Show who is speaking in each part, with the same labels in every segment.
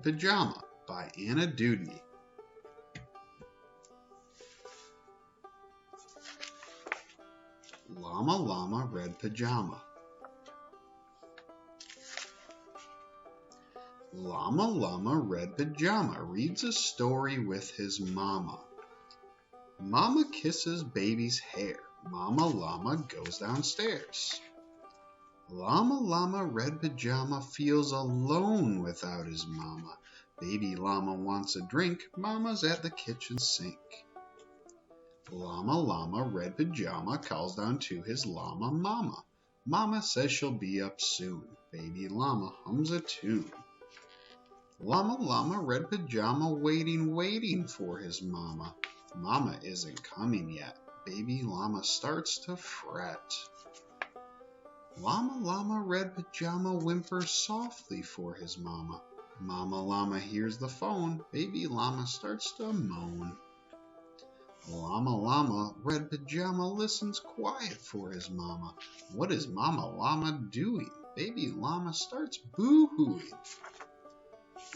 Speaker 1: Red Pajama by Anna Dudney. Llama Llama Red Pajama. Llama Llama Red Pajama reads a story with his mama. Mama kisses baby's hair. Mama Llama goes downstairs. Llama Llama Red Pajama feels alone without his mama. Baby Llama wants a drink. Mama's at the kitchen sink. Llama Llama Red Pajama calls down to his llama mama. Mama says she'll be up soon. Baby Llama hums a tune. Llama Llama Red Pajama waiting for his mama. Mama isn't coming yet. Baby Llama starts to fret. Llama Llama Red Pajama whimpers softly for his mama. Mama Llama hears the phone. Baby Llama starts to moan. Llama Llama Red Pajama listens quiet for his mama. What is Mama Llama doing? Baby Llama starts boo-hooing.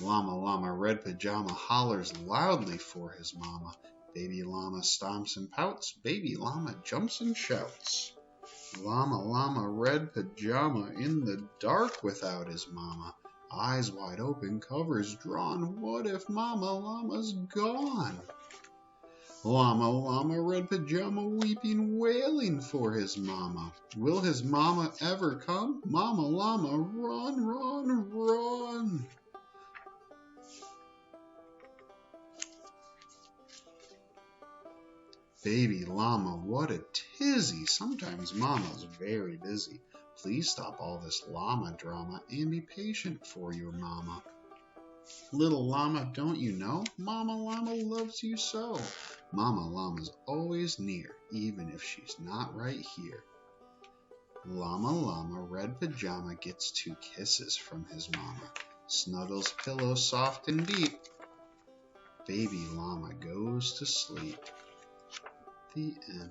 Speaker 1: Llama Llama Red Pajama hollers loudly for his mama. Baby Llama stomps and pouts. Baby Llama jumps and shouts. Llama Llama Red Pajama in the dark without his mama. Eyes wide open, covers drawn. What if Mama Llama's gone? Llama Llama Red Pajama weeping, wailing for his mama. Will his mama ever come? Mama Llama, run, run, run. Baby Llama, what a tizzy. Sometimes Mama's very busy. Please stop all this llama drama and be patient for your mama. Little llama, don't you know? Mama Llama loves you so. Mama Llama's always near, even if she's not right here. Llama Llama Red Pajama gets 2 kisses from his mama. Snuggles pillow soft and deep. Baby Llama goes to sleep. The end.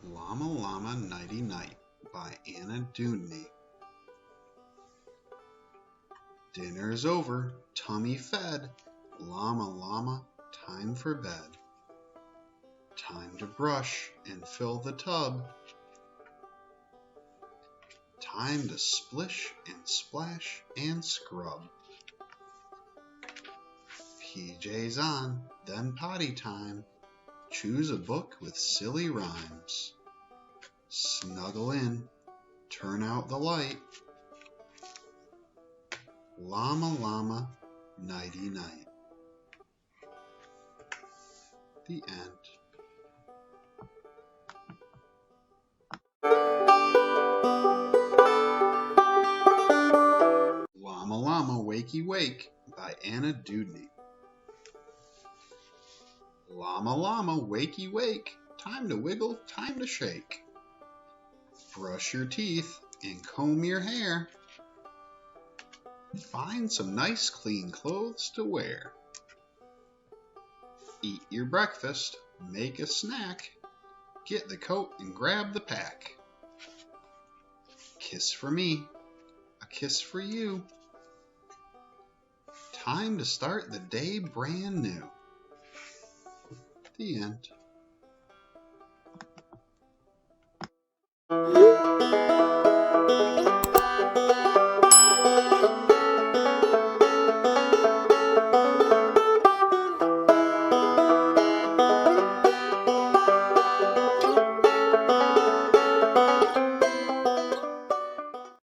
Speaker 1: Llama Llama Nighty Night by Anna Dudney. Dinner's over, tummy fed. Llama Llama, time for bed. Time to brush and fill the tub. Time to splish and splash and scrub. PJ's on, then potty time. Choose a book with silly rhymes. Snuggle in, turn out the light. Llama Llama, nighty night. The end. Llama Llama Wakey Wake by Anna Dudney. Llama Llama Wakey Wake, time to wiggle, time to shake. Brush your teeth and comb your hair. Find some nice clean clothes to wear. Eat your breakfast, make a snack. Get the coat and grab the pack. Kiss for me, a kiss for you. Time to start the day brand new. The end.